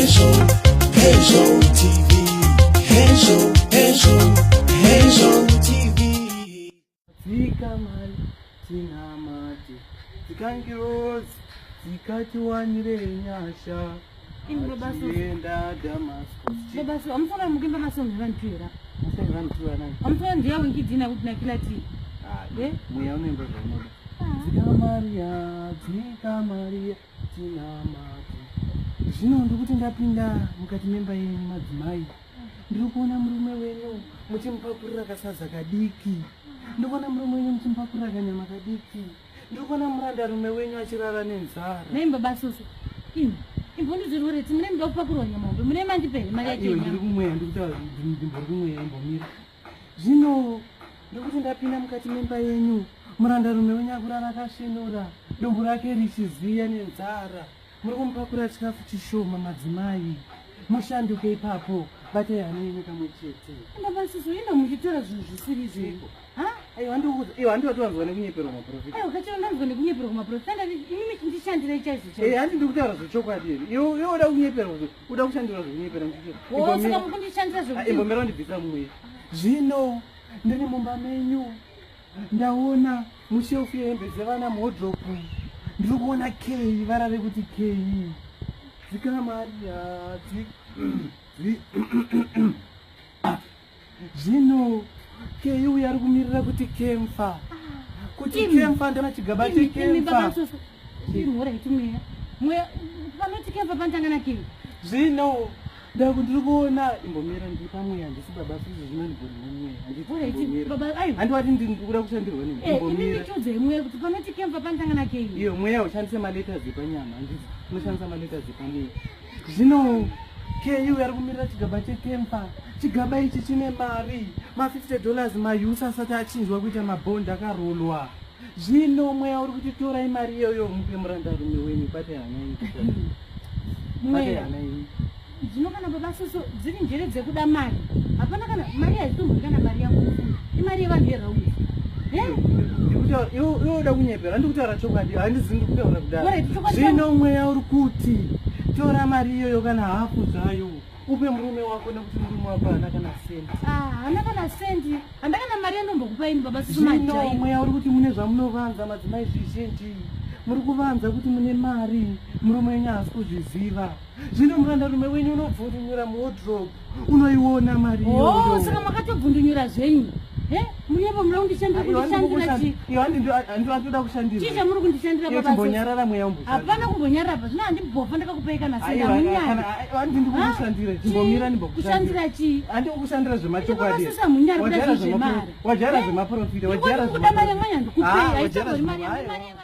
Hejo TV. Hejo TV. Zika mali tinamati zikangirozi zikati wanire nyasha enda Damascus. Baba so amfuna mukimba masongo vantuira. Masongo vantuira nani? Amfuna ndiye wengidina kuti nakila ti. Muya unemba zvanoda. Zika Maria tinamati. Zvino ndikuti ndapinda mukati memba yenyu madzimai. Ndiri kuona murume wenyu muchimupakurira kasadza kadiki. Ndiri kuona murume wenyu muchimupakurira kanyama kadiki. Ndiri kuona murandarume wenyu achirara nenzara. Nei baba soso. Imbondi zvirwere timune muda kupakurwa nyama hombe mune mandipere mari yake nyama. Ndiri kumweya ndikuti ndimbori kumweya imbomira. Zvino ndikuti ndapinda mukati memba yenyu murandarume wenyu akurara akasvinura dumbu rake richiziya nenzara. Muri kumupakurira chikafu chishoma madzimai. Mushanduke ipapo batai hana yenyu kamwe chete. Baba soso ino muchitora zvinhu zvisiri zviko. Iwo handiwatiwanzwa nekunyeperwa maprofita. Ukachona ndanzwa nekunyeperwa maprofita ini ndishandira chaizvo. Handi ndikutaura zvechokwadi here. Iwe uda kunyeperwa uda kushandira zvekunyepera muchitora. Saka mukundishandira zvekuti. Imbomera ndibvisa mumweya. Zvino ndiri mumba menyu ndaona mushefu yehembe dzevana muhodropu. Ndiri kuona kei varave kuti kei. Zika Maria zvino kei uya ari kumirira kuti kemfa. Kuti kemfa ndana chigaba chekemfa. Mhora itumweya. Mweya panoti kemfa pantangana kei. Zvino ndiri kuona imbomera ndiri pamweya handisi baba sizvo zvino ndibori mumweya. Handiwati ndikuda kushandirwa nemi. Ini ndichudze mweya kuti panoti kemfa pantangana kei. Iyo mweya ushandise maleta dzepanyama handisi unoshandisa maleta dzepamweya. Zvino kei uya ari kumirira chigaba chekemfa. Chigaba ichi chine mari $50 mayusi asati achinjwa kuita mabhondi akarolwa. Zvino mweya uri kuti torai mari iyoyo mupe murandarume wenyu batai hana yenyu. Batai hana yenyu. Zvino kana baba soso dziri njere dzekuda mari. Hapana kana mari haitombori kana mari yangu. Imari yevanhu yeraundi. Iwe uda kunyepera handikutaura chokwadi handizi ndikutaura kudaro. Zvino mweya uri kuti tora mari iyoyo kana hafu zvayo upe murume wako nekuti murume wako hana kana sendi. Hana kana sendi. Handakana mari yanombokupa ini baba soso majai. Zvino mweya uri kuti mune zvamunovanza madzimai zvizhinji. Muri kuvanza kuti mune mari murume wenyu haasi kuzviziva. Zvino murandarume wenyu unobvundunyura muhodropu unoiona mari iyoyo. Saka makatobvundunyura zvenyu. Munyepo muri kundishandira chi? Handitoda kushandira. Chii chamuri kundishandira baba soso? Chimbonyarara mweya umboshandira. Hapana kumbonyarara pa. Zvino handimbofa ndakakupai kana senda munyara. Handindi kukushandira. Chimbomira ndimbokushandira. Kushandira chi? Handiko kushandira zvemachokwadi. Baba soso munyara kuda zvemari. Wajara zvemaprofita. Wajara zvemari. Ndikuda mari yamanya ndikupei. Haichagori mari yamanya.